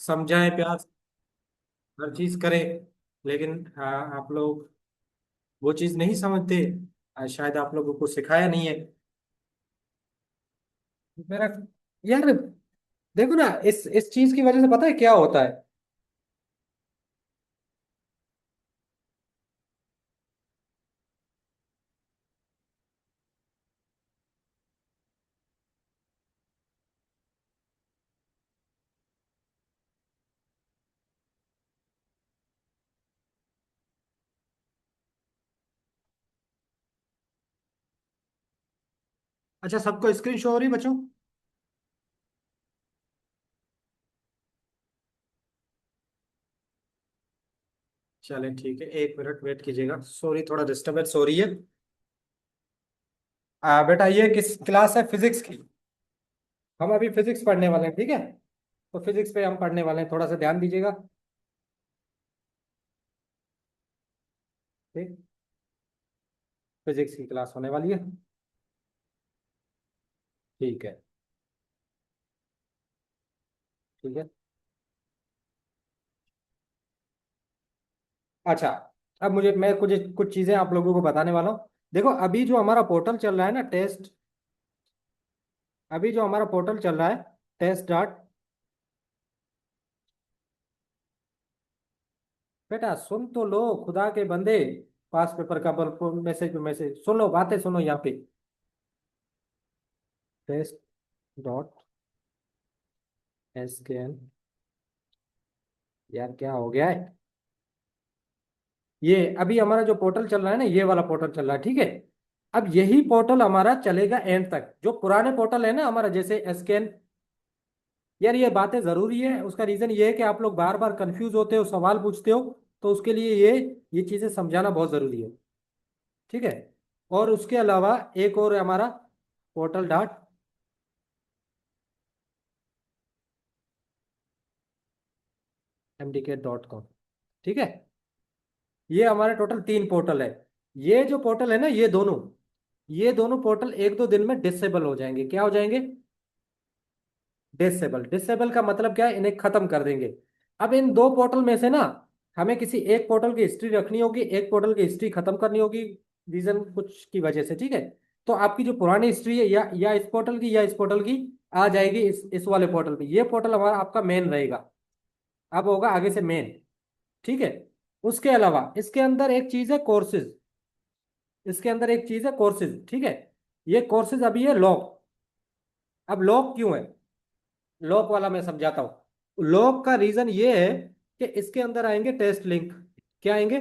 समझाएं प्यार से, हर चीज करें। लेकिन आप लोग वो चीज नहीं समझते। शायद आप लोगों को सिखाया नहीं है। मेरा यार, देखो ना, इस चीज की वजह से पता है क्या होता है। अच्छा, सबको स्क्रीन शो हो रही है बच्चों? चले ठीक है, 1 मिनट वेट कीजिएगा। सॉरी, थोड़ा डिस्टरबेंस हो रही है। बेटा, ये किस क्लास है? फिजिक्स की। हम अभी फिजिक्स पढ़ने वाले हैं, ठीक है? तो फिजिक्स पे हम पढ़ने वाले हैं, थोड़ा सा ध्यान दीजिएगा। ठीक। फिजिक्स की क्लास होने वाली है। ठीक है। ठीक है। अच्छा, अब मैं कुछ कुछ चीजें आप लोगों को बताने वाला हूँ। देखो, अभी जो हमारा पोर्टल चल रहा है ना, टेस्ट। अभी जो हमारा पोर्टल चल रहा है, टेस्ट डॉट। बेटा सुन तो लो, खुदा के बंदे। पास पेपर का मैसेज पे मैसेज सुनो, बातें सुनो यहाँ पे। टेस्ट डॉट एस के एन। यार क्या हो गया है? ये अभी हमारा जो पोर्टल चल रहा है ना, ये वाला पोर्टल चल रहा है, ठीक है? अब यही पोर्टल हमारा चलेगा एंड तक। जो पुराने पोर्टल है ना हमारा, जैसे एसकेएन। यार ये बातें जरूरी है, उसका रीजन ये है कि आप लोग बार बार कंफ्यूज होते हो, सवाल पूछते हो। तो उसके लिए ये चीजें समझाना बहुत जरूरी है। ठीक है। और उसके अलावा एक और है हमारा, पोर्टल डॉट mdk.com। ठीक है। ये हमारे टोटल 3 पोर्टल है। ये जो पोर्टल है ना, ये दोनों पोर्टल एक दो दिन में डिसेबल हो जाएंगे। क्या हो जाएंगे? डिसेबल। डिसेबल का मतलब क्या है? इन्हें खत्म कर देंगे। अब इन 2 पोर्टल में से ना, हमें किसी एक पोर्टल की हिस्ट्री रखनी होगी, एक पोर्टल की हिस्ट्री खत्म करनी होगी। रीजन कुछ की वजह से, ठीक है? तो आपकी जो पुरानी हिस्ट्री है, या इस पोर्टल की या इस पोर्टल की, आ जाएगी इस वाले पोर्टल पे। ये पोर्टल हमारा आपका मेन रहेगा। अब होगा आगे से मेन। ठीक है। उसके अलावा इसके अंदर एक चीज है कोर्सेज। इसके अंदर एक चीज है कोर्सेज, ठीक है? ये कोर्सेज अभी है लॉक। अब लॉक क्यों है? लॉक वाला मैं समझाता हूँ। लॉक का रीजन ये है कि इसके अंदर आएंगे टेस्ट लिंक। क्या आएंगे?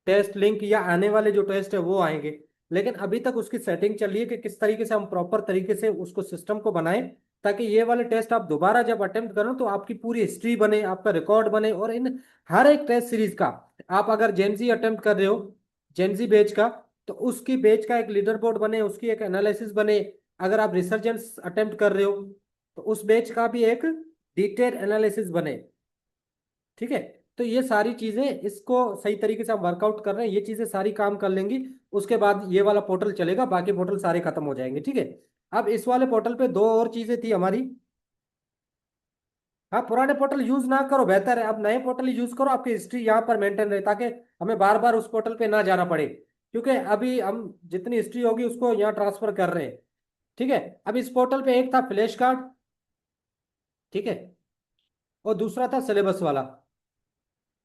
टेस्ट लिंक, या आने वाले जो टेस्ट है वो आएंगे। लेकिन अभी तक उसकी सेटिंग चल रही है कि किस तरीके से हम प्रॉपर तरीके से उसको सिस्टम को बनाएं, ताकि ये वाले टेस्ट आप दोबारा जब अटेम्प्ट करो तो आपकी पूरी हिस्ट्री बने, आपका रिकॉर्ड बने। और इन हर एक टेस्ट सीरीज का, आप अगर जेनजी अटेम्प्ट कर रहे हो, जेनजी बैच का, तो उसकी बैच का एक लीडर बोर्ड बने, उसकी एक एनालिसिस बने। अगर आप रिसर्जेंस अटेम्प्ट कर रहे हो, तो उस बैच का भी एक डिटेल एनालिसिस बने। ठीक है। तो ये सारी चीजें, इसको सही तरीके से हम वर्कआउट कर रहे हैं, ये चीजें सारी काम कर लेंगी। उसके बाद ये वाला पोर्टल चलेगा, बाकी पोर्टल सारे खत्म हो जाएंगे, ठीक है? अब इस वाले पोर्टल पे दो और चीजें थी हमारी। हाँ, पुराने पोर्टल यूज ना करो, बेहतर है। अब नए पोर्टल यूज करो, आपकी हिस्ट्री यहाँ पर मेंटेन रहे, ताकि हमें बार बार उस पोर्टल पे ना जाना पड़े। क्योंकि अभी हम जितनी हिस्ट्री होगी उसको यहाँ ट्रांसफर कर रहे हैं। ठीक है। अब इस पोर्टल पे एक था फ्लैश कार्ड, ठीक है, और दूसरा था सिलेबस वाला।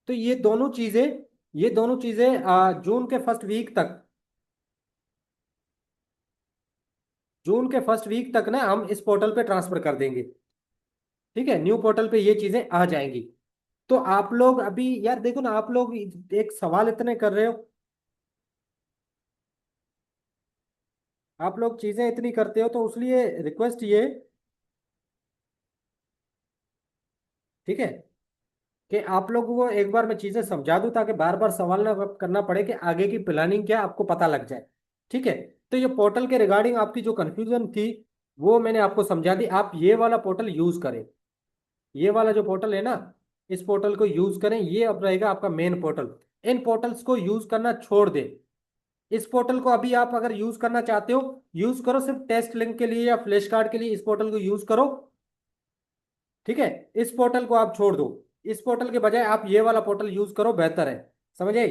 तो ये दोनों चीजें जून के फर्स्ट वीक तक, जून के फर्स्ट वीक तक ना हम इस पोर्टल पे ट्रांसफर कर देंगे। ठीक है, न्यू पोर्टल पे ये चीजें आ जाएंगी। तो आप लोग अभी, यार देखो ना, आप लोग एक सवाल इतने कर रहे हो, आप लोग चीजें इतनी करते हो, तो उसलिए रिक्वेस्ट ये, ठीक है, कि आप लोगों को एक बार मैं चीजें समझा दूं, ताकि बार बार सवाल ना करना पड़े कि आगे की प्लानिंग क्या है, आपको पता लग जाए। ठीक है। तो ये पोर्टल के रिगार्डिंग आपकी जो कंफ्यूजन थी, वो मैंने आपको समझा दी। आप ये वाला पोर्टल यूज करें। ये वाला जो पोर्टल है ना, इस पोर्टल को यूज करें। ये अब रहेगा आपका मेन पोर्टल। इन पोर्टल्स को यूज करना छोड़ दें। इस पोर्टल को अभी आप अगर यूज करना चाहते हो, यूज करो, सिर्फ टेस्ट लिंक के लिए या फ्लैश कार्ड के लिए इस पोर्टल को यूज करो। ठीक है, इस पोर्टल को आप छोड़ दो, इस पोर्टल के बजाय आप ये वाला पोर्टल यूज करो, बेहतर है। समझे?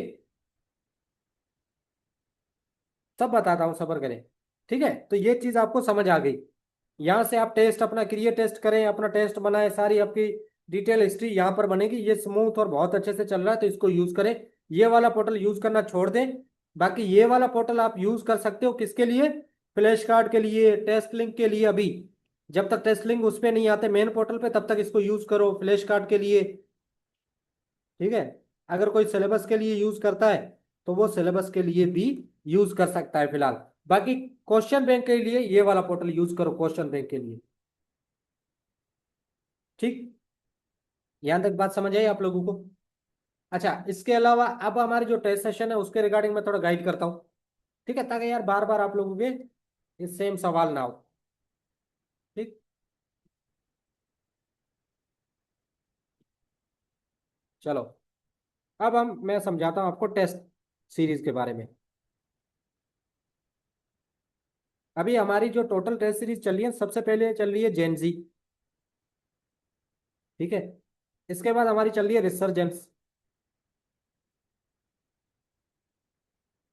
सब बताता हूँ, सबर करें। ठीक है, तो ये चीज आपको समझ आ गई। यहाँ से आप टेस्ट अपना क्रिएट टेस्ट करें, अपना टेस्ट बनाए, सारी आपकी डिटेल हिस्ट्री यहाँ पर बनेगी। ये स्मूथ और बहुत अच्छे से चल रहा है, तो इसको यूज करें। ये वाला पोर्टल यूज करना छोड़ दें। बाकी ये वाला पोर्टल आप यूज कर सकते हो, किसके लिए? फ्लैश कार्ड के लिए, टेस्ट लिंक के लिए। अभी जब तक टेस्ट लिंक उस पे नहीं आते मेन पोर्टल पे, तब तक इसको यूज करो फ्लैश कार्ड के लिए। ठीक है, अगर कोई सिलेबस के लिए यूज करता है तो वो सिलेबस के लिए भी यूज कर सकता है फिलहाल। बाकी क्वेश्चन बैंक के लिए ये वाला पोर्टल यूज करो, क्वेश्चन बैंक के लिए। ठीक, यहां तक बात समझ आई आप लोगों को? अच्छा, इसके अलावा अब हमारे जो टेस्ट सेशन है उसके रिगार्डिंग मैं थोड़ा गाइड करता हूँ। ठीक है, ताकि यार बार बार आप लोगों के ये सेम सवाल ना हो। ठीक, चलो, अब मैं समझाता हूँ आपको टेस्ट सीरीज के बारे में। अभी हमारी जो टोटल टेस्ट सीरीज चल रही है, सबसे पहले चल रही है जेनजी। ठीक है, इसके बाद हमारी चल रही है रिसर्जेंस।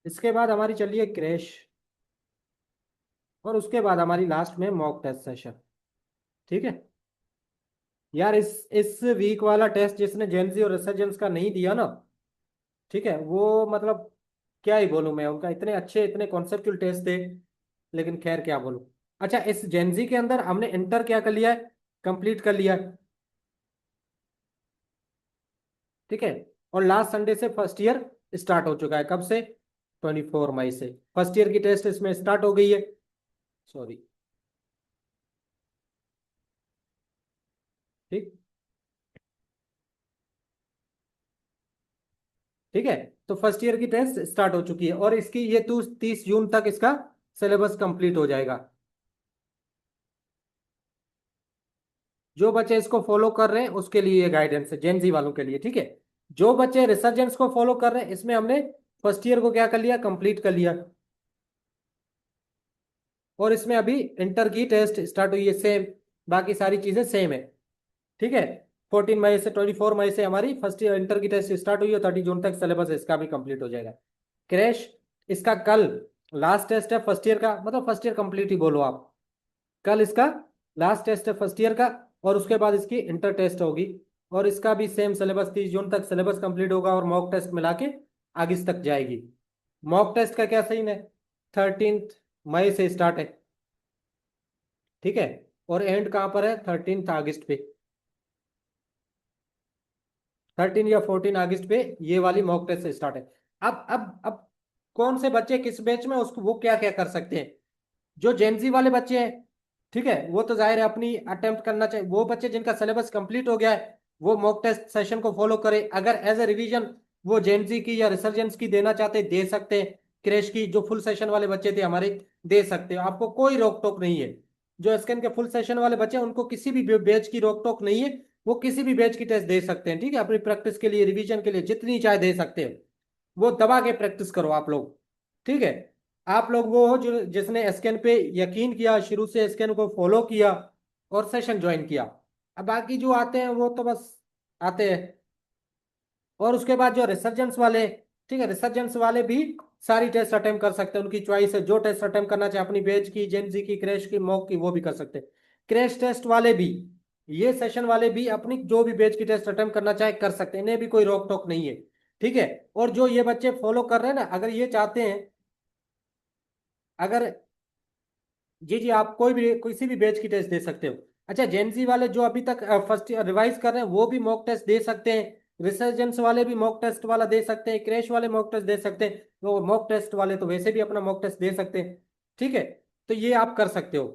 इसके बाद हमारी चल रही है क्रैश। और उसके बाद हमारी लास्ट में मॉक टेस्ट सेशन। ठीक है यार, इस वीक वाला टेस्ट जिसने जेनजी और रिसर्जेंस का नहीं दिया ना, ठीक है, वो मतलब क्या ही बोलूं मैं, उनका इतने अच्छे इतने कॉन्सेप्चुअल टेस्ट थे, लेकिन खैर क्या बोलूं। अच्छा, इस जेनजी के अंदर हमने इंटर क्या कर लिया है? कंप्लीट कर लिया है। ठीक है, और लास्ट संडे से फर्स्ट ईयर स्टार्ट हो चुका है। कब से? 24 मई से फर्स्ट ईयर की टेस्ट इसमें स्टार्ट हो गई है। सॉरी। ठीक, ठीक है, तो फर्स्ट ईयर की टेस्ट स्टार्ट हो चुकी है, और इसकी ये 30 जून तक इसका सिलेबस कंप्लीट हो जाएगा। जो बच्चे इसको फॉलो कर रहे हैं उसके लिए ये गाइडेंस है, जेनजी वालों के लिए। ठीक है, जो बच्चे रिसर्जेंस को फॉलो कर रहे हैं, इसमें हमने फर्स्ट ईयर को क्या कर लिया? कंप्लीट कर लिया। और इसमें अभी इंटर की टेस्ट स्टार्ट हुई है, सेम, बाकी सारी चीजें सेम है। ठीक है, 14 मई से 24 मई से हमारी फर्स्ट ईयर इंटर की टेस्ट स्टार्ट हुई है, 30 जून तक सिलेबस इसका भी कंप्लीट हो जाएगा। क्रैश, इसका कल लास्ट टेस्ट है फर्स्ट ईयर का, मतलब फर्स्ट ईयर कंप्लीट ही बोलो आप। कल इसका लास्ट टेस्ट है फर्स्ट ईयर का, और उसके बाद इसकी इंटर टेस्ट होगी। और इसका भी सेम सिलेबस, 30 जून तक सिलेबस कंप्लीट होगा, और मॉक टेस्ट मिला के आगे तक जाएगी। मॉक टेस्ट का क्या सीन है? 13 मई से स्टार्ट है। ठीक है, और एंड कहाँ पर है? 13 अगस्त पे। 13 या 14 अगस्त पे ये वाली मॉक टेस्ट स्टार्ट है। अब कौन से बच्चे किस बैच में, उसको वो क्या क्या कर सकते हैं? जो जेनजी वाले बच्चे हैं, ठीक है, वो तो जाहिर है अपनी अटेम्प्ट करना चाहिए। वो बच्चे जिनका सिलेबस कंप्लीट हो गया है, वो मॉक टेस्ट सेशन को फॉलो करे। अगर एज ए रिवीजन वो जेनजी की या रिसर्जेंस की देना चाहते, दे सकते हैं। क्रैश की जो फुल सेशन वाले बच्चे थे हमारे, दे सकते हो, आपको कोई रोक टोक नहीं है। जो एसकेन के फुल सेशन वाले बच्चे हैं, उनको किसी भी बैच की रोक टोक नहीं है। वो किसी भी बैच की टेस्ट दे सकते हैं। ठीक है, अपनी प्रैक्टिस के लिए, रिवीजन के लिए जितनी चाहे दे सकते हो। वो दबा के प्रैक्टिस करो आप लोग। ठीक है, आप लोग वो हो जो जिसने एसकेन पे यकीन किया, शुरू से एसकेन को फॉलो किया और सेशन ज्वाइन किया। अब बाकी जो आते हैं वो तो बस आते हैं। और उसके बाद जो रिसर्जेंस वाले, ठीक है, रिसर्जेंस वाले भी सारी टेस्ट अटेम्प्ट कर सकते हैं, उनकी चॉइस है। जो टेस्ट अटेम्प्ट करना चाहे, अपनी बेच की, जेनजी की, क्रैश की, मॉक की, वो भी कर सकते हैं। क्रैश टेस्ट वाले भी, ये सेशन वाले भी अपनी जो भी बेच की टेस्ट अटेम्प्ट करना चाहे कर सकते हैं, इन्हें भी कोई रोक टोक नहीं है। ठीक है, और जो ये बच्चे फॉलो कर रहे हैं ना, अगर ये चाहते हैं, अगर, जी जी, आप कोई भी किसी भी बैच की टेस्ट दे सकते हो। अच्छा, जेएनजी वाले जो अभी तक फर्स्ट रिवाइज कर रहे हैं, वो भी मॉक टेस्ट दे सकते हैं। रिसर्जेंस वाले भी मॉक टेस्ट वाला दे सकते हैं। क्रैश वाले मॉक टेस्ट दे सकते हैं। वो मॉक टेस्ट वाले तो वैसे भी अपना मॉक टेस्ट दे सकते हैं। ठीक है, तो ये आप कर सकते हो।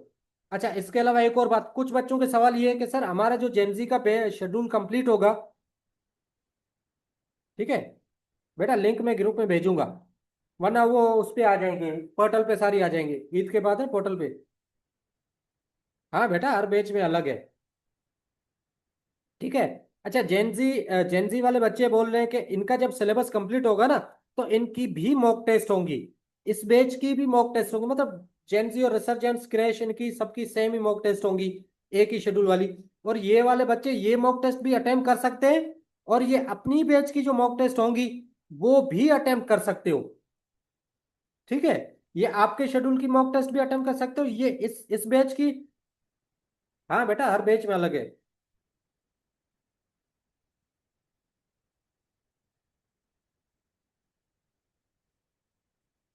अच्छा, इसके अलावा एक और बात, कुछ बच्चों के सवाल ये है कि सर हमारा जो जेएनजी का शेड्यूल कंप्लीट होगा, ठीक है बेटा, लिंक मैं ग्रुप में भेजूंगा, वरना वो उस पे आ जाएंगे, पोर्टल पे सारी आ जाएंगे, ईद के बाद है पोर्टल पे। हाँ बेटा, हर बैच में अलग है। ठीक है, अच्छा, जेनजी वाले बच्चे बोल रहे हैं कि इनका जब सिलेबस कंप्लीट होगा ना, तो इनकी भी मॉक टेस्ट होंगी। इस बैच की भी मॉक टेस्ट होंगी, मतलब जेनजी और रिसर्जेंस क्रैश, इनकी सबकी सेम ही मॉक टेस्ट होंगी। एक ही शेड्यूल वाली। और ये वाले बच्चे ये मॉक टेस्ट भी अटेम्प्ट कर सकते हैं, और ये अपनी बैच की जो मॉक टेस्ट होंगी वो भी अटेम्प्ट कर सकते हो। ठीक है, ये आपके शेड्यूल की मॉक टेस्ट भी अटेम्प्ट कर सकते हो, ये इस बैच की। हाँ बेटा, हर बैच में अलग है।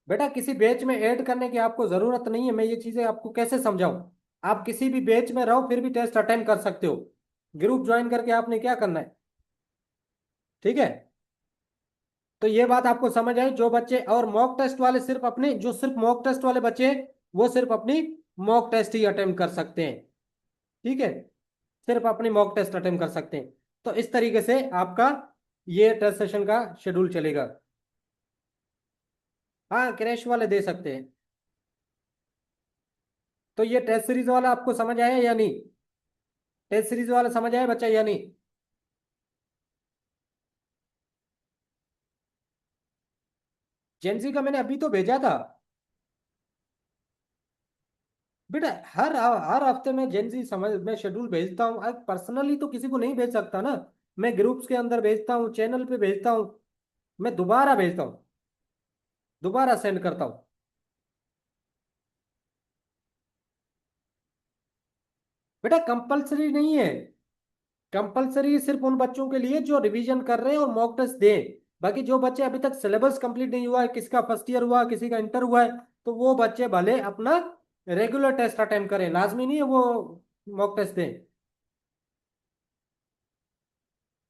बेटा किसी बैच में ऐड करने की आपको जरूरत नहीं है, मैं ये चीजें आपको कैसे समझाऊं। आप किसी भी बैच में रहो फिर भी टेस्ट अटेम्प्ट कर सकते हो। ग्रुप ज्वाइन करके आपने क्या करना है। ठीक है, तो ये बात आपको समझ आई। जो बच्चे और मॉक टेस्ट वाले सिर्फ अपने, जो सिर्फ मॉक टेस्ट वाले बच्चे हैं, वो सिर्फ अपनी मॉक टेस्ट ही अटेम्प्ट कर सकते हैं। ठीक है, सिर्फ अपनी मॉक टेस्ट अटेम्प्ट कर सकते हैं। तो इस तरीके से आपका ये टेस्ट सेशन का शेड्यूल चलेगा। हाँ, क्रैश वाले दे सकते हैं। तो ये टेस्ट सीरीज वाला आपको समझ आया या नहीं। टेस्ट सीरीज वाला समझ आया बच्चा या नहीं। जेंसी का मैंने अभी तो भेजा था। बेटा हर हर हफ्ते में जेंसी समझ मैं शेड्यूल भेजता हूँ। अब पर्सनली तो किसी को नहीं भेज सकता ना, मैं ग्रुप्स के अंदर भेजता हूँ, चैनल पे भेजता हूँ, मैं दोबारा भेजता हूँ, दोबारा सेंड करता हूँ। बेटा कंपलसरी नहीं है। कंपलसरी सिर्फ उन बच्चों के लिए जो रिवीजन कर रहे हैं और मॉक टेस्ट दें। बाकी जो बच्चे अभी तक सिलेबस कंप्लीट नहीं हुआ है, किसका फर्स्ट ईयर हुआ, किसी का इंटर हुआ है, तो वो बच्चे भले अपना रेगुलर टेस्ट अटेम्प्ट करें, लाजमी नहीं है वो मॉक टेस्ट दें।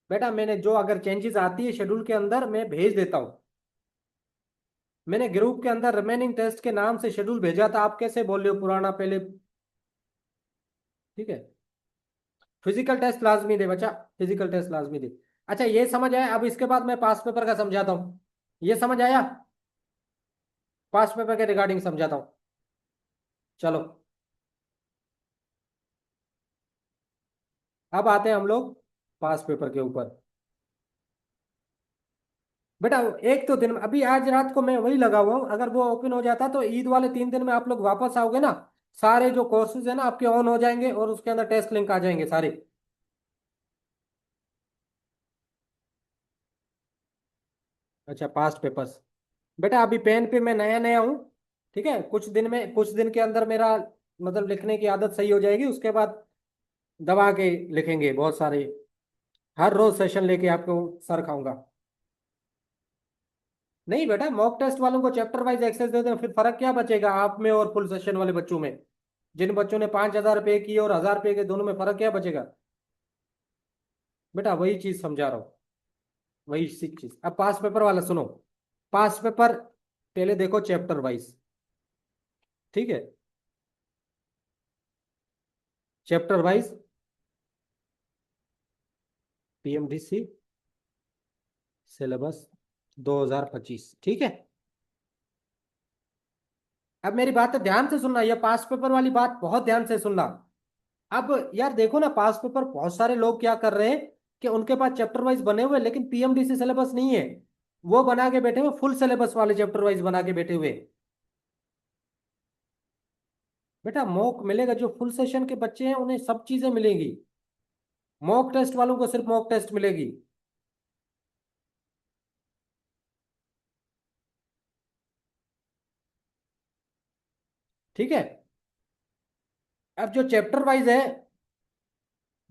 बेटा मैंने जो अगर चेंजेस आती है शेड्यूल के अंदर मैं भेज देता हूँ। मैंने ग्रुप के अंदर रिमेनिंग टेस्ट के नाम से शेड्यूल भेजा था, आप कैसे बोल रहे हो पुराना पहले। ठीक है, फिजिकल टेस्ट लाजमी दे बच्चा, फिजिकल टेस्ट लाजमी दे। अच्छा ये समझ आया, अब इसके बाद मैं पास पेपर का समझाता हूँ। ये समझ आया, पास पेपर के रिगार्डिंग समझाता हूँ। चलो, अब आते हैं हम लोग पास पेपर के ऊपर। बेटा एक तो दिन अभी आज रात को मैं वही लगा हुआ हूँ, अगर वो ओपन हो जाता तो ईद वाले 3 दिन में आप लोग वापस आओगे ना, सारे जो कोर्सेज है ना आपके ऑन हो जाएंगे और उसके अंदर टेस्ट लिंक आ जाएंगे सारे। अच्छा पास्ट पेपर्स। बेटा अभी पेन पे मैं नया नया हूँ। ठीक है, कुछ दिन के अंदर मेरा मतलब लिखने की आदत सही हो जाएगी, उसके बाद दबा के लिखेंगे बहुत सारे। हर रोज सेशन लेके आपको सर खाऊंगा। नहीं बेटा, मॉक टेस्ट वालों को चैप्टर वाइज एक्सेस दे दें, फिर फर्क क्या बचेगा आप में और फुल सेशन वाले बच्चों में। जिन बच्चों ने 5,000 पे किए और 1,000 पे किए, दोनों में फर्क क्या बचेगा। बेटा वही चीज समझा रहा हूँ, वही चीज। अब पास पेपर वाला सुनो। पास पेपर पहले देखो चैप्टर वाइज। ठीक है, चैप्टर वाइज पीएमडीसी सिलेबस 2025। ठीक है, अब मेरी बात ध्यान से सुनना, यह पास पेपर वाली बात बहुत ध्यान से सुनना। अब यार देखो ना, पास पेपर बहुत सारे लोग क्या कर रहे हैं कि उनके पास चैप्टर वाइज बने हुए लेकिन पीएमडीसी सिलेबस नहीं है। वो बना के बैठे हुए फुल सिलेबस वाले चैप्टर वाइज बना के बैठे हुए। बेटा मॉक मिलेगा, जो फुल सेशन के बच्चे हैं उन्हें सब चीजें मिलेंगी। मॉक टेस्ट वालों को सिर्फ मॉक टेस्ट मिलेगी। ठीक है, अब जो चैप्टर वाइज है,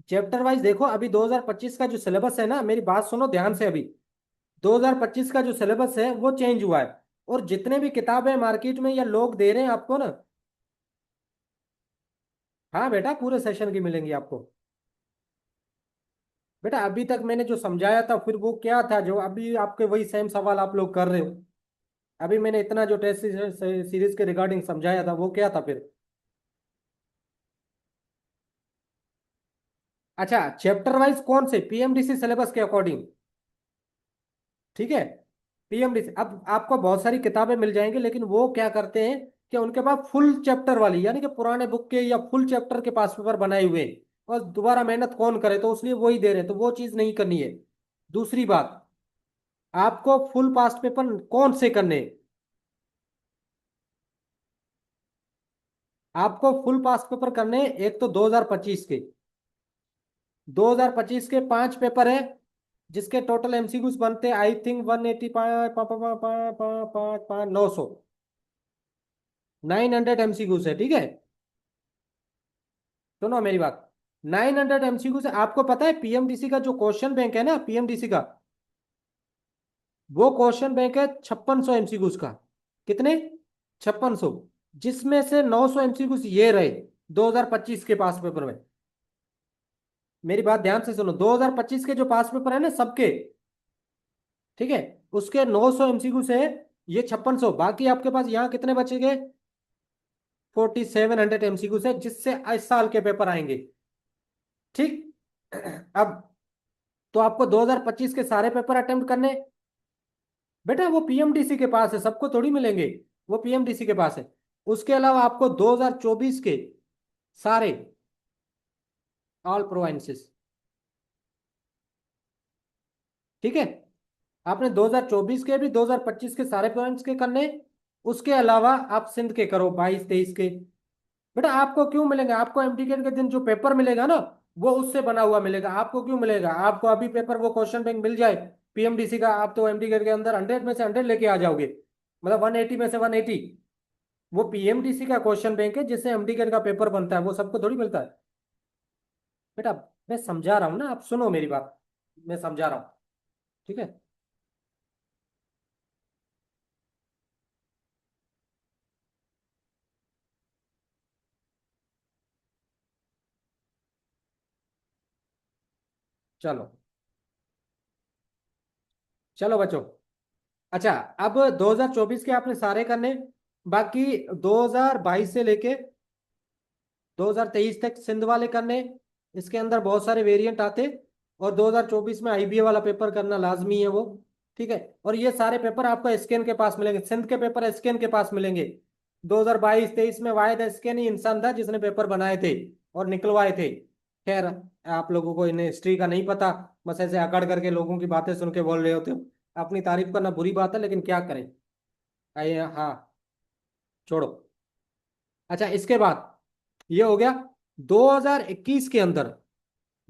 चैप्टर वाइज देखो, अभी 2025 का जो सिलेबस है ना, मेरी बात सुनो ध्यान से। अभी 2025 का जो सिलेबस है वो चेंज हुआ है, और जितने भी किताबें मार्केट में या लोग दे रहे हैं आपको ना। हाँ बेटा, पूरे सेशन की मिलेंगी आपको। बेटा अभी तक मैंने जो समझाया था फिर वो क्या था, जो अभी आपके वही सेम सवाल आप लोग कर रहे हो। अभी मैंने इतना जो टेस्ट सीरीज के रिगार्डिंग समझाया था वो क्या था फिर। अच्छा चैप्टर वाइज कौन से, पीएमडीसी सिलेबस के अकॉर्डिंग। ठीक है, पीएमडीसी। अब आपको बहुत सारी किताबें मिल जाएंगी, लेकिन वो क्या करते हैं कि उनके पास फुल चैप्टर वाली, यानी कि पुराने बुक के या फुल चैप्टर के पास पेपर बनाए हुए हैं, और दोबारा मेहनत कौन करे, तो इसलिए वही दे रहे हैं, तो वो चीज नहीं करनी है। दूसरी बात, आपको फुल पास्ट पेपर कौन से करने हैं? आपको फुल पास पेपर करने हैं, एक तो 2025 के, 2025 के 5 पेपर है, जिसके टोटल एमसीक्यूज बनते हैं आई थिंक 180, 900, 900 एमसीक्यूज है, ठीक है। सुनो मेरी बात, 900 एमसीक्यूज है। आपको पता है पीएमडीसी का जो क्वेश्चन बैंक है ना, पीएमडीसी का वो क्वेश्चन बैंक है 5600 एमसीक्यूज का। कितने? 5600। जिसमें से 900 एमसीक्यूज ये रहे 2025 के पास पेपर में। मेरी बात ध्यान से सुनो, 2025 के जो पास पेपर है ना सबके, ठीक है, उसके 900 एमसीक्यू से ये 5600, बाकी आपके पास यहाँ कितने बचेंगे? 4700 एमसीक्यू से, जिससे इस साल के पेपर आएंगे, ठीक। अब तो आपको 2025 के सारे पेपर अटेम्प्ट करने, बेटा वो पीएमडीसी के पास है, सबको थोड़ी मिलेंगे, वो पीएमडीसी के पास है। उसके अलावा आपको 2024 के सारे, ऑल प्रोवाइंसेस, ठीक है। आपने 2024 के भी 2025 के सारे प्रोविंस के करने। उसके अलावा आप सिंध के करो, 22 23 के। बेटा आपको क्यों मिलेंगे? आपको एमटीके के दिन जो पेपर मिलेगा ना, वो उससे बना हुआ मिलेगा। आपको क्यों मिलेगा? आपको अभी पेपर वो क्वेश्चन बैंक मिल जाए पीएमडीसी का, आप तो एमटीके के अंदर 100 में से 100 लेके आ जाओगे, मतलब 180 में से 180। वो पीएमडीसी का क्वेश्चन बैंक है जिससे एमटीके का पेपर बनता है, वो सबको थोड़ी मिलता है। बेटा मैं समझा रहा हूँ ना, आप सुनो मेरी बात, मैं समझा रहा हूँ, ठीक है। चलो चलो बच्चों, अच्छा, अब 2024 के आपने सारे करने, बाकी 2022 से लेके 2023 तक सिंध वाले करने। इसके अंदर बहुत सारे वेरिएंट आते, और 2024 में आईबीए वाला पेपर करना लाजमी है वो, ठीक है। और ये सारे पेपर आपको एसकेएन के पास मिलेंगे, सिंध के पेपर एसकेएन के पास मिलेंगे। 2022 23 में वाहिद एसकेएन ही इंसान था जिसने पेपर बनाए थे और निकलवाए थे। खैर, आप लोगों को इन हिस्ट्री का नहीं पता, बस ऐसे अकड़ करके लोगों की बातें सुन के बोल रहे होते हो। अपनी तारीफ करना बुरी बात है, लेकिन क्या करें। आइए, हाँ, छोड़ो। अच्छा, इसके बाद ये हो गया 2021 के अंदर,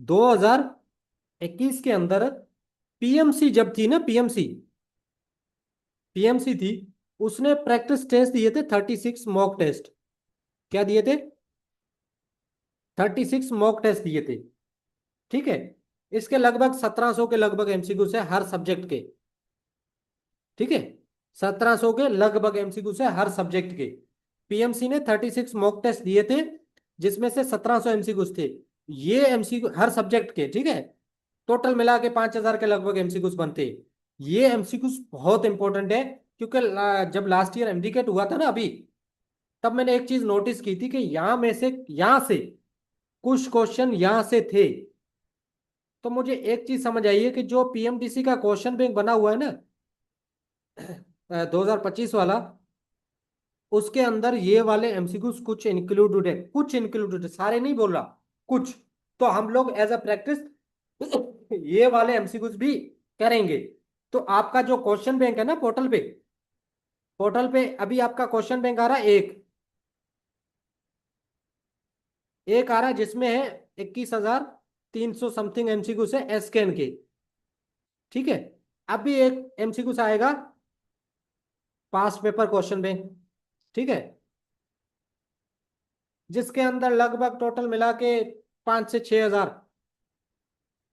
2021 के अंदर पीएमसी जब थी ना, पीएमसी, पीएमसी थी, उसने प्रैक्टिस टेस्ट दिए थे 36 मॉक टेस्ट। क्या दिए थे? 36 मॉक टेस्ट दिए थे, ठीक है। इसके लगभग 1700 के लगभग एमसीक्यू है हर सब्जेक्ट के, ठीक है। 1700 के लगभग एमसीक्यू है हर सब्जेक्ट के। पीएमसी ने 36 मॉक टेस्ट दिए थे, जिसमें से 1700 एमसीक्यू थे। ये एमसीक्यू हर सब्जेक्ट के, ठीक है। टोटल मिला के 5000 के लगभग एमसीक्यूज बनते हैं। ये एमसीक्यूज बहुत इंपॉर्टेंट है, क्योंकि जब लास्ट ईयर एमडीकेट हुआ था ना अभी, तब मैंने एक चीज नोटिस की थी कि यहां से कुछ क्वेश्चन यहां से थे। तो मुझे एक चीज समझ आई है कि जो पीएमडीसी का क्वेश्चन बैंक बना हुआ है ना, 2025 वाला, उसके अंदर ये वाले एमसीक्यूज कुछ इंक्लूडेड है, कुछ इंक्लूडेड है, सारे नहीं बोल रहा, कुछ। तो हम लोग एज अ प्रैक्टिस ये वाले एमसीक्यूज भी करेंगे। तो आपका जो क्वेश्चन बैंक है ना पोर्टल पे, पोर्टल पे अभी आपका क्वेश्चन बैंक आ रहा है एक, एक आ रहा है जिसमें है 21,300 समथिंग एमसीक्यू से एसकेन के, ठीक है। अभी एक एमसीक्यू आएगा पास्ट पेपर क्वेश्चन बैंक, ठीक है, जिसके अंदर लगभग टोटल मिला के 5 से 6 हजार,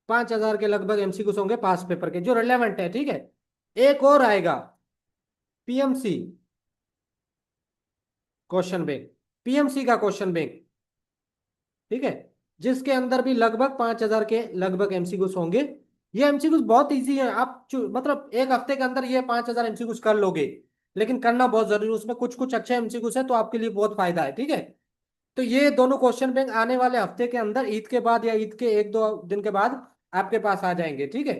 5 हजार के लगभग एमसीक्यूज होंगे पास्ट पेपर के जो रिलेवेंट है, ठीक है। एक और आएगा पीएमसी क्वेश्चन बैंक, पीएमसी का क्वेश्चन बैंक, ठीक है, जिसके अंदर भी लगभग 5 हजार के लगभग एमसीक्यूज होंगे। ये एमसीक्यूज बहुत इजी है, आप मतलब एक हफ्ते के अंदर ये 5 हजार एमसीक्यूज कर लोगे, लेकिन करना बहुत जरूरी है, उसमें कुछ कुछ अच्छे एमसीक्यूज है तो आपके लिए बहुत फायदा है, ठीक है। तो ये दोनों क्वेश्चन बैंक आने वाले हफ्ते के अंदर, ईद के बाद या ईद के 1 2 दिन के बाद आपके पास आ जाएंगे, ठीक है।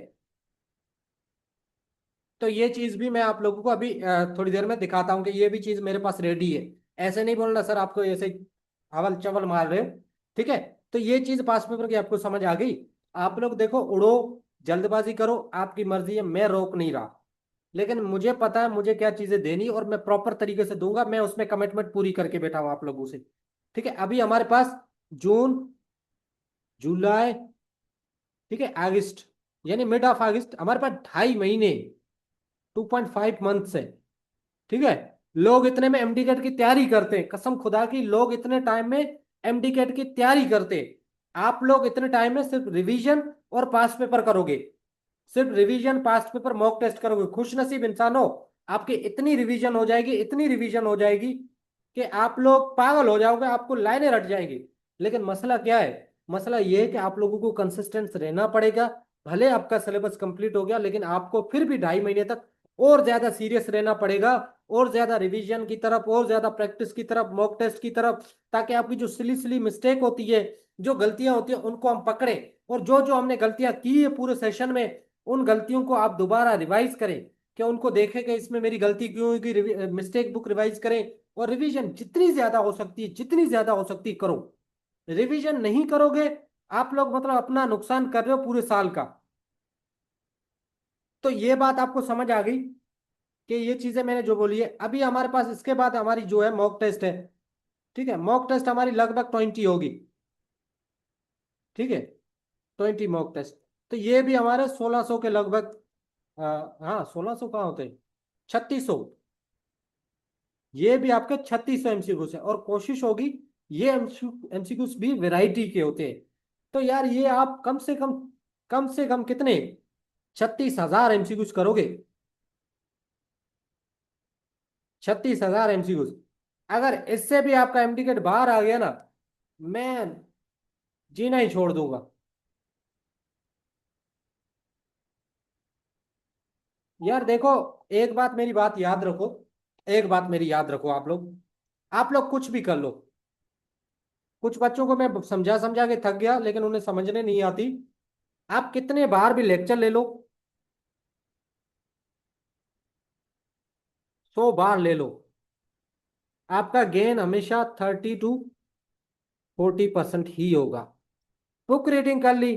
तो ये चीज भी मैं आप लोगों को अभी थोड़ी देर में दिखाता हूँ कि ये भी चीज मेरे पास रेडी है। ऐसे नहीं बोलना सर आपको ऐसे ही हवल चवल मार रहे हो, ठीक है। तो ये चीज पास पेपर की आपको समझ आ गई। आप लोग देखो, उड़ो, जल्दबाजी करो, आपकी मर्जी है, मैं रोक नहीं रहा, लेकिन मुझे पता है मुझे क्या चीजें देनी, और मैं प्रॉपर तरीके से दूंगा, मैं उसमें कमिटमेंट पूरी करके बैठा हूँ आप लोगों से। ठीक है, अभी हमारे पास जून, जुलाई, ठीक है, अगस्त, यानी मिड ऑफ अगस्त, हमारे पास 2.5 महीने, 2.5 मंथ्स है। ठीक है, लोग इतने में एमडीकेट की तैयारी करते हैं, कसम खुदा की, लोग इतने टाइम में एमडीकेट की तैयारी करते हैं। आप लोग इतने टाइम में सिर्फ रिवीजन और पास पेपर करोगे, सिर्फ revision past paper mock test करोगे, खुश नसीब इंसान हो। आपकी इतनी रिवीजन हो जाएगी, इतनी रिवीजन हो जाएगी कि आप लोग पागल हो जाओगे, आपको लाइनें रट जाएंगी। लेकिन मसला क्या है? मसला ये है कि आप लोगों को कंसिस्टेंस रहना पड़ेगा। भले आपका सिलेबस कंप्लीट हो गया, लेकिन आपको फिर भी 2.5 महीने तक और ज्यादा सीरियस रहना पड़ेगा, और ज्यादा रिवीजन की तरफ, और ज्यादा प्रैक्टिस की तरफ, मॉक टेस्ट की तरफ, ताकि आपकी जो सिली सिली मिस्टेक होती है, जो गलतियां होती है, उनको हम पकड़े। और जो जो हमने गलतियां की है पूरे सेशन में, उन गलतियों को आप दोबारा रिवाइज करें, क्या उनको देखें कि इसमें मेरी गलती क्यों हुई, मिस्टेक बुक रिवाइज करें। और रिवीजन जितनी ज्यादा हो सकती है, जितनी ज्यादा हो सकती है करो। रिवीजन नहीं करोगे, आप लोग मतलब अपना नुकसान कर रहे हो पूरे साल का। तो ये बात आपको समझ आ गई कि ये चीजें मैंने जो बोली है। अभी हमारे पास इसके बाद हमारी जो है मॉक टेस्ट है। ठीक है, मॉक टेस्ट हमारी लगभग 20 होगी। ठीक है, 20 मॉक टेस्ट। तो ये भी हमारे 1600 के लगभग। हाँ, 1600 कहाँ होते हैं, 3600। ये भी आपके 3600 एमसीक्यूज है, और कोशिश होगी ये एमसीक्यूज भी वैरायटी के होते हैं। तो यार ये आप कम से कम कितने, 36,000 एमसीक्यूज करोगे। 36,000 एमसीक्यूज। अगर इससे भी आपका एमडीकेट बाहर आ गया ना, मैं जीना ही छोड़ दूंगा। यार देखो, एक बात मेरी बात याद रखो, एक बात मेरी याद रखो, आप लोग कुछ भी कर लो। कुछ बच्चों को मैं समझा समझा के थक गया, लेकिन उन्हें समझने नहीं आती। आप कितने बार भी लेक्चर ले लो, 100 बार ले लो, आपका गेन हमेशा 30 to 40% ही होगा। बुक रीडिंग कर ली,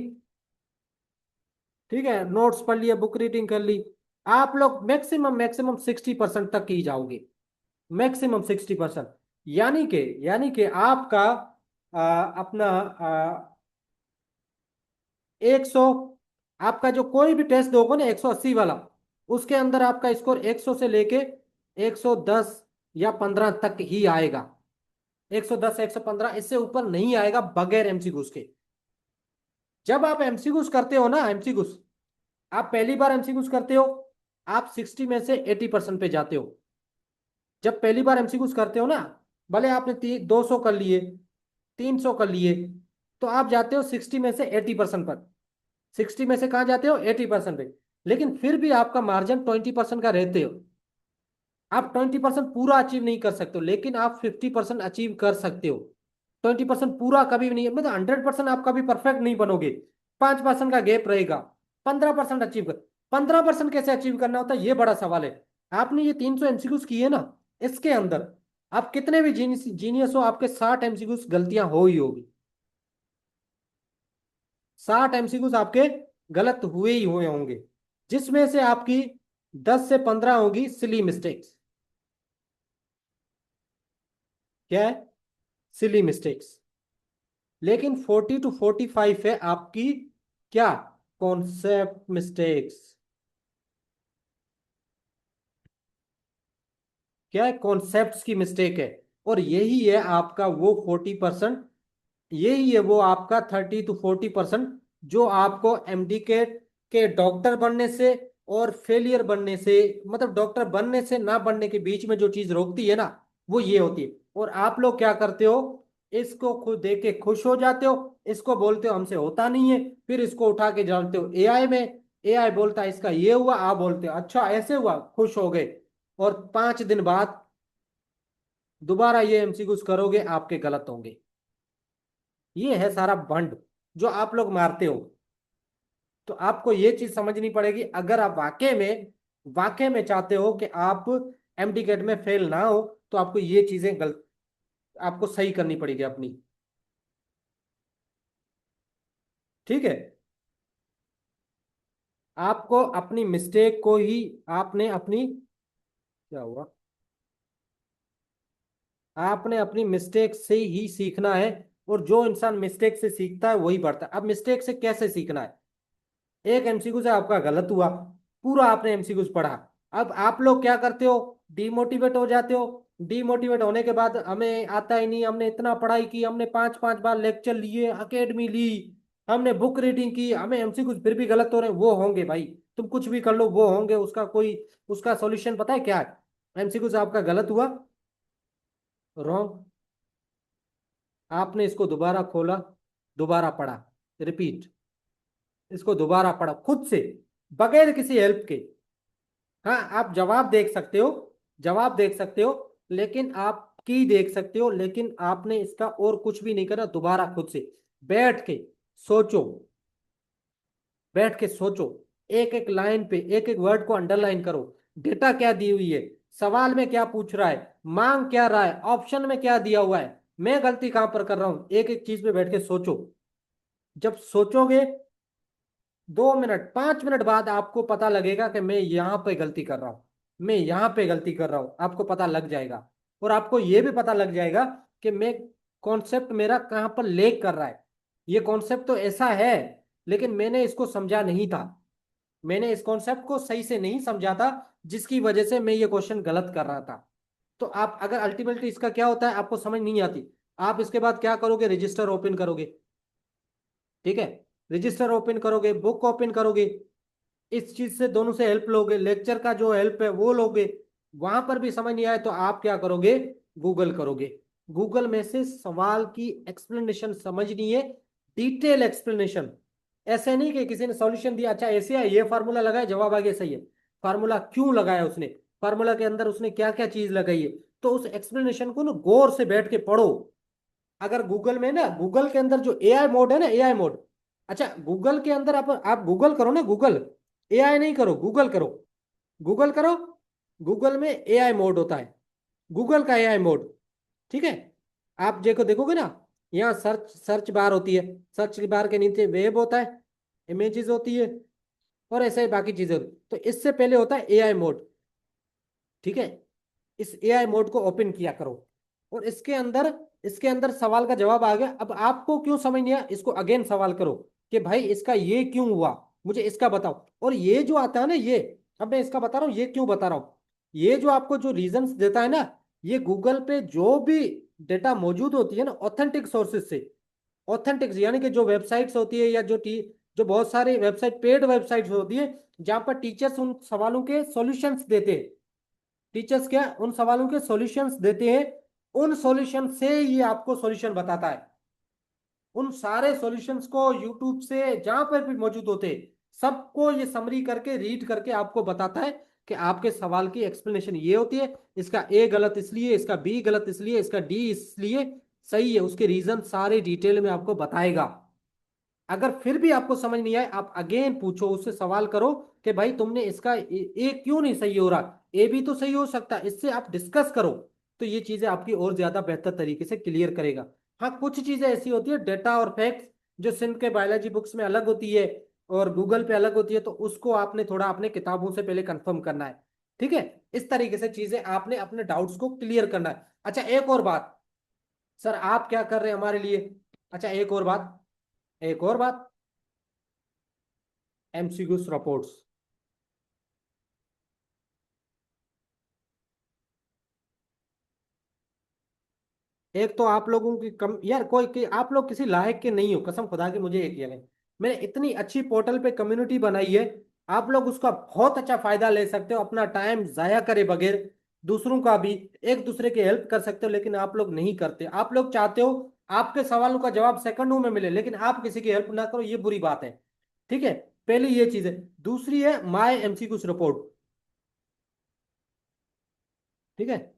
ठीक है, नोट्स पढ़ लिए, बुक रीडिंग कर ली, आप लोग मैक्सिमम मैक्सिमम 60% तक ही जाओगे। मैक्सिमम 60%। यानी कि आपका अपना 100, आपका जो कोई भी टेस्ट दोगे ना 180 वाला, उसके अंदर आपका स्कोर 100 से लेके 110 या 15 तक ही आएगा। 110, 115, इससे ऊपर नहीं आएगा बगैर एमसीक्यूज के। जब आप एमसीक्यूज करते हो ना, एमसीक्यूज आप पहली बार एमसीक्यूज करते हो, आप 60 में से 80% पे जाते हो। जब पहली बार एमसीक्यूज करते हो ना, भले आपने 200 कर लिए, 300 कर लिए, तो आप जाते हो 60 में से 80% पर। 60 में से कहाँ जाते हो, 80% पे। लेकिन फिर भी आपका मार्जिन 20% का रहते हो। आप 20% पूरा अचीव नहीं कर सकते हो, लेकिन आप 50% अचीव कर सकते हो। 20% पूरा कभी भी नहीं, मतलब 100% आप कभी परफेक्ट नहीं बनोगे। 5% का गैप रहेगा। 15% अचीव कर, 15% कैसे अचीव करना होता है, ये बड़ा सवाल है। आपने ये 300 एमसीक्यूज किए ना, इसके अंदर आप कितने भी जीनियस हो, आपके 60 एमसीक्यूज गलतियां हो ही होगी। 60 एमसीक्यूज आपके गलत हुए ही हुए होंगे, जिसमें से आपकी 10 से 15 होगी सिली मिस्टेक्स। क्या है, सिली मिस्टेक्स। लेकिन 40 to 45 है आपकी क्या, कॉन्सेप्ट मिस्टेक्स। क्या है, कॉन्सेप्ट्स की मिस्टेक है। और यही है आपका वो 40%, यही है वो आपका 30 to 40%, जो आपको एमडीकेट के डॉक्टर बनने से और फेलियर बनने से, मतलब डॉक्टर बनने से ना बनने के बीच में जो चीज रोकती है ना, वो ये होती है। और आप लोग क्या करते हो, इसको खुद देख के खुश हो जाते हो, इसको बोलते हो हमसे होता नहीं है, फिर इसको उठा के डालते हो एआई में। एआई बोलता है इसका ये हुआ, आप बोलते हो अच्छा ऐसे हुआ, खुश हो गए। और 5 दिन बाद दोबारा ये एमसीक्यूज करोगे, आपके गलत होंगे। ये है सारा बंड जो आप लोग मारते हो। तो आपको ये चीज समझनी पड़ेगी, अगर आप वाकई में चाहते हो कि आप एमडीकेट में फेल ना हो, तो आपको ये चीजें गलत, आपको सही करनी पड़ेगी अपनी। ठीक है, आपको अपनी मिस्टेक को ही, आपने अपनी, क्या हुआ, आपने अपनी मिस्टेक से ही सीखना है, और जो इंसान मिस्टेक से सीखता है वही बढ़ता है। अब मिस्टेक से कैसे सीखना है? एक एमसीक्यू से आपका गलत हुआ, पूरा आपने एमसीक्यू पढ़ा, अब आप लोग क्या करते हो, डिमोटिवेट हो जाते हो। डिमोटिवेट होने के बाद हमें आता ही नहीं, हमने इतना पढ़ाई की, हमने 5-5 बार लेक्चर लिए, एकेडमी ली, हमने बुक रीडिंग की, हमें एमसीक्यू फिर भी गलत हो रहे हैं। वो होंगे भाई, तुम कुछ भी कर लो वो होंगे, उसका कोई, उसका सॉल्यूशन पता है क्या है? एमसीक्यू से आपका गलत हुआ, रॉन्ग, आपने इसको दोबारा खोला, दोबारा पढ़ा, रिपीट, इसको दोबारा पढ़ा खुद से, बगैर किसी हेल्प के। हाँ, आप जवाब देख सकते हो, जवाब देख सकते हो, लेकिन आप की देख सकते हो, लेकिन आपने इसका और कुछ भी नहीं करा। दोबारा खुद से बैठ के सोचो, बैठ के सोचो, एक एक लाइन पे एक एक वर्ड को अंडरलाइन करो। डेटा क्या दी हुई है, सवाल में क्या पूछ रहा है, मांग क्या रहा है, ऑप्शन में क्या दिया हुआ है, मैं गलती कहां पर कर रहा हूं, एक एक चीज पे बैठ के सोचो। जब सोचोगे, 2 मिनट 5 मिनट बाद आपको पता लगेगा कि मैं यहाँ पे गलती कर रहा हूँ, मैं यहाँ पे गलती कर रहा हूँ, आपको पता लग जाएगा। और आपको ये भी पता लग जाएगा कि मैं, कॉन्सेप्ट मेरा कहाँ पर लेक कर रहा है। ये कॉन्सेप्ट तो ऐसा है, लेकिन मैंने इसको समझा नहीं था, मैंने इस कॉन्सेप्ट को सही से नहीं समझा था, जिसकी वजह से मैं ये क्वेश्चन गलत कर रहा था। तो आप अगर अल्टीमेटली, इसका क्या होता है आपको समझ नहीं आती, आप इसके बाद क्या करोगे, रजिस्टर ओपन करोगे, ठीक है, रजिस्टर ओपन करोगे, बुक ओपन करोगे, इस चीज से दोनों से हेल्प लोगे, लेक्चर का जो हेल्प है वो लोगे। वहां पर भी समझ नहीं आए तो आप क्या करोगे, गूगल करोगे, गूगल में से सवाल की एक्सप्लेनेशन समझनी है, डिटेल एक्सप्लेनेशन। ऐसे नहीं कि किसी ने सॉल्यूशन दिया, अच्छा ऐसे है, ये फार्मूला लगाया, जवाब आ गया, सही है, फार्मूला क्यों लगाया उसने, फार्मूला के अंदर उसने क्या क्या चीज लगाई है, तो उस एक्सप्लेनेशन को ना गौर से बैठ के पढ़ो। अगर गूगल में ना, गूगल के अंदर जो एआई मोड है ना, एआई मोड, अच्छा गूगल के अंदर आप गूगल करो ना, गूगल, एआई नहीं करो, गूगल करो, गूगल करो, गूगल में एआई मोड होता है, गूगल का एआई मोड, ठीक है। आप देखो, देखोगे ना, यहाँ सर्च सर्च बार होती है, सर्च बार के नीचे वेब होता है, इमेजेस होती है, और ऐसे ही बाकी चीजें होती। तो इससे पहले होता है एआई मोड, ठीक है, इस एआई मोड को ओपन किया करो, और इसके अंदर सवाल का जवाब आ गया। अब आपको क्यों समझ नहीं आया, इसको अगेन सवाल करो कि भाई इसका ये क्यों हुआ, मुझे इसका बताओ। और ये जो आता है ना, ये, अब मैं इसका बता रहा हूँ, ये क्यों बता रहा हूँ, ये जो आपको जो रीजंस देता है ना, ये गूगल पे जो भी डेटा मौजूद होती है ना, ऑथेंटिक सोर्सेज से, ऑथेंटिक यानी कि जो वेबसाइट्स होती है, या जो बहुत सारी वेबसाइट, पेड वेबसाइट्स होती है, जहां पर टीचर्स उन सवालों के सॉल्यूशंस देते हैं, टीचर्स क्या उन सवालों के सॉल्यूशंस देते हैं, उन सॉल्यूशन से ये आपको सॉल्यूशन बताता है। उन सारे सॉल्यूशंस को यूट्यूब से जहां पर भी मौजूद होते हैं, सबको ये समरी करके, रीड करके आपको बताता है कि आपके सवाल की एक्सप्लेनेशन ये होती है, इसका ए गलत इसलिए, इसका बी गलत इसलिए, इसका डी इसलिए सही है, उसके रीजन सारे डिटेल में आपको बताएगा। अगर फिर भी आपको समझ नहीं आए, आप अगेन पूछो, उससे सवाल करो कि भाई तुमने इसका ए क्यों नहीं सही हो रहा, ए भी तो सही हो सकता है, इससे आप डिस्कस करो। तो ये चीजें आपकी और ज्यादा बेहतर तरीके से क्लियर करेगा। हाँ, कुछ चीजें ऐसी होती है, डेटा और फैक्ट्स, जो सिंध के बायोलॉजी बुक्स में अलग होती है और गूगल पे अलग होती है, तो उसको आपने थोड़ा अपने किताबों से पहले कंफर्म करना है, ठीक है। इस तरीके से चीजें आपने अपने डाउट्स को क्लियर करना है। अच्छा एक और बात, सर आप क्या कर रहे हैं हमारे लिए, अच्छा एक और बात, एक और बात, एमसीक्यूज रिपोर्ट्स, एक तो आप लोगों की कम यार, कोई कि आप लोग किसी लायक के नहीं हो, कसम खुदा की मुझे एक लगे, मैंने इतनी अच्छी पोर्टल पे कम्युनिटी बनाई है, आप लोग उसका बहुत अच्छा फायदा ले सकते हो, अपना टाइम जाया करे बगैर, दूसरों का भी, एक दूसरे की हेल्प कर सकते हो, लेकिन आप लोग नहीं करते। आप लोग चाहते हो आपके सवालों का जवाब सेकंडों में मिले, लेकिन आप किसी की हेल्प ना करो, ये बुरी बात है, ठीक है। पहली ये चीज है, दूसरी है माई एमसीक्यूज रिपोर्ट, ठीक है।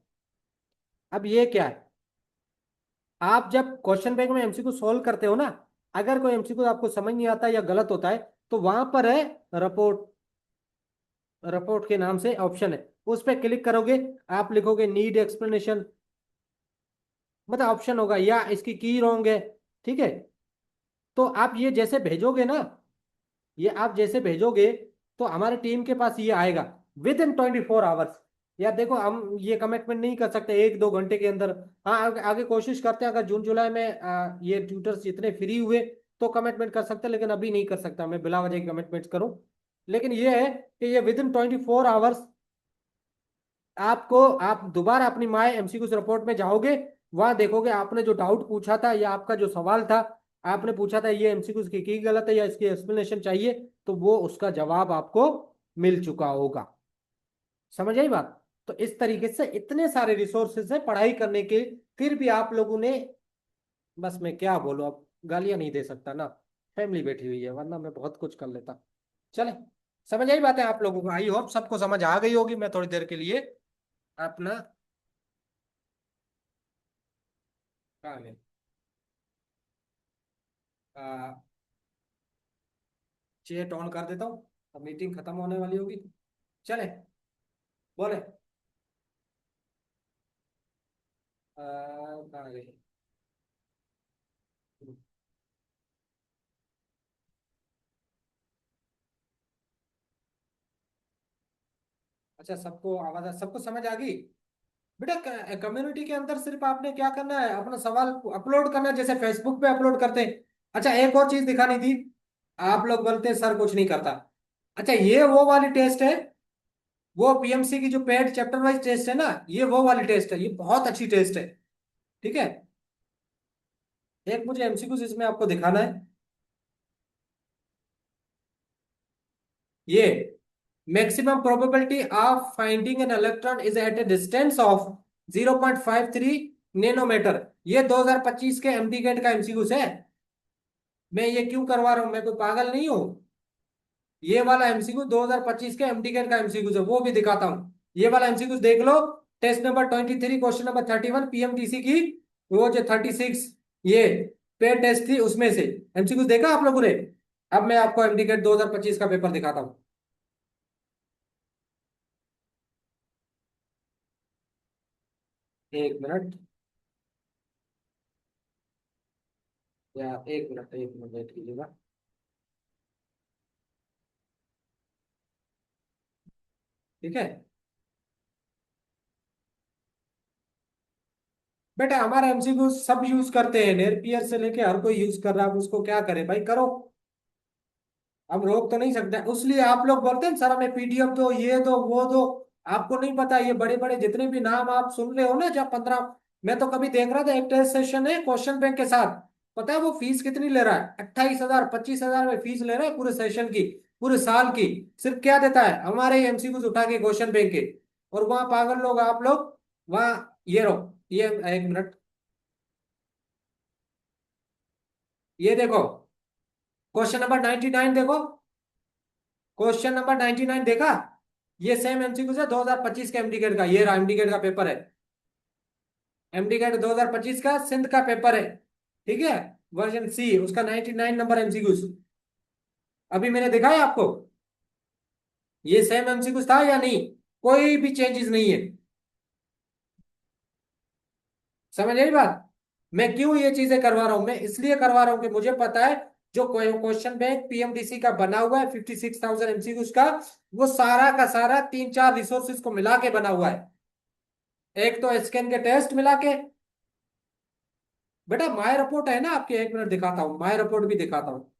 अब ये क्या है, आप जब क्वेश्चन बैंक में एमसीक्यू सोल्व करते हो ना, अगर कोई एमसीक्यू आपको समझ नहीं आता या गलत होता है, तो वहां पर है रिपोर्ट, रिपोर्ट के नाम से ऑप्शन है, उस पर क्लिक करोगे, आप लिखोगे नीड एक्सप्लेनेशन, मतलब ऑप्शन होगा या इसकी की रॉन्ग है, ठीक है। तो आप ये जैसे भेजोगे ना, ये आप जैसे भेजोगे, तो हमारे टीम के पास ये आएगा विद इन 24 आवर्स, या देखो हम ये कमिटमेंट नहीं कर सकते 1-2 घंटे के अंदर। हाँ आगे कोशिश करते हैं, अगर जून जुलाई में ये ट्यूटर्स जितने फ्री हुए तो कमिटमेंट कर सकते हैं, लेकिन अभी नहीं कर सकता मैं बिला वजह कमिटमेंट करूं। लेकिन ये है कि ये विदिन 24 आवर्स आपको, आप दोबारा अपनी माय एमसीक्यू रिपोर्ट में जाओगे, वहां देखोगे आपने जो डाउट पूछा था या आपका जो सवाल था, आपने पूछा था ये एमसीक्यू की गलत है या इसकी एक्सप्लेनेशन चाहिए, तो वो उसका जवाब आपको मिल चुका होगा। समझ आई बात? तो इस तरीके से इतने सारे रिसोर्सेज है पढ़ाई करने के, फिर भी आप लोगों ने, बस मैं क्या बोलूं, अब गालियां नहीं दे सकता ना, फैमिली बैठी हुई है, वरना मैं बहुत कुछ कर लेता। चले, समझ आई बात है आप लोगों को? आई होप सबको समझ आ गई होगी। मैं थोड़ी देर के लिए अपना, कहाँ गए? आ, चेट ऑन कर देता हूँ, अब मीटिंग खत्म होने वाली होगी। चले, बोले। कहाँ गए? अच्छा, सबको आवाज, सबको समझ आ गई? बेटा कम्युनिटी के अंदर सिर्फ आपने क्या करना है, अपना सवाल अपलोड करना है जैसे फेसबुक पे अपलोड करते हैं। अच्छा, एक और चीज दिखानी थी। आप लोग बोलते हैं सर कुछ नहीं करता। अच्छा, ये वो वाली टेस्ट है, वो पीएमसी की जो पेड चैप्टर वाइज टेस्ट है ना, ये वो वाली टेस्ट है, ये बहुत अच्छी टेस्ट है। ठीक है, एक मुझे एमसीक्यूज इसमें आपको दिखाना है। ये maximum probability of finding an electron is at a distance of 0.53 nanometre. ये 2025 के एमडी गेट का एमसीक्यूज है। मैं ये क्यों करवा रहा हूं, मैं कोई पागल नहीं हूं। ये वाला एमसीक्यू 2025 के एमडी गेट का एमसीक्यूज है, वो भी दिखाता हूं। ये वाला एमसीक्यूज देख लो। टेस्ट नंबर 23, क्वेश्चन नंबर 31, पीएमटीसी की वो जो 36, ये पेड टेस्ट थी उसमें से एमसीक्यूज देखा आप लोगों ने। अब मैं आपको एमडी गेट 2025 का पेपर दिखाता हूँ। 1 मिनट, या 1 मिनट, 1 मिनट वेट कीजिएगा। ठीक है बेटा, हमारा एमसीक्यू सब यूज करते हैं, नेरपियर से लेके हर कोई यूज कर रहा है, अब उसको क्या करे भाई, करो। हम रोक तो नहीं सकते, इसलिए आप लोग बोलते हैं सर हमें पीडीएफ दो, ये दो, वो दो। आपको नहीं पता, ये बड़े बड़े जितने भी नाम आप सुन रहे हो ना, जब 15, मैं तो कभी देख रहा था एक टेस्ट सेशन है क्वेश्चन बैंक के साथ, पता है वो फीस कितनी ले रहा है? 28,000 25,000 में फीस ले रहा है पूरे सेशन की, पूरे साल की। सिर्फ क्या देता है, हमारे एमसीक्यूज उठा के क्वेश्चन बैंक के। और वहां पागल लोग आप लोग, वहां, ये रहो, ये 1 मिनट, ये देखो, क्वेश्चन नंबर 99 देखो, क्वेश्चन नंबर 99 देखा? ये सेम एमसीक्यू है 2025 के एमडी गेट का, ये एमडी गेट का पेपर है। एमडी गेट 2025 का सिंध का पेपर है। ठीक है, वर्जन सी, उसका 99 नंबर एमसीक्यू। अभी मैंने दिखाया आपको, ये सेम एमसीक्यू था या नहीं? कोई भी चेंजेस नहीं है। समझ आई बात? मैं क्यों ये चीजें करवा रहा हूं, मैं इसलिए करवा रहा हूं कि मुझे पता है जो क्वेश्चन बैंक पीएमडीसी का बना हुआ है 56,000 एमसीक्यूज का, वो सारा का सारा 3-4 रिसोर्सेज को मिला के बना हुआ है। एक तो स्कैन के टेस्ट मिला के। बेटा माय रिपोर्ट है ना आपके, 1 मिनट दिखाता हूँ, माय रिपोर्ट भी दिखाता हूँ।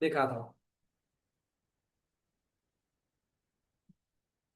दिखाता हूँ।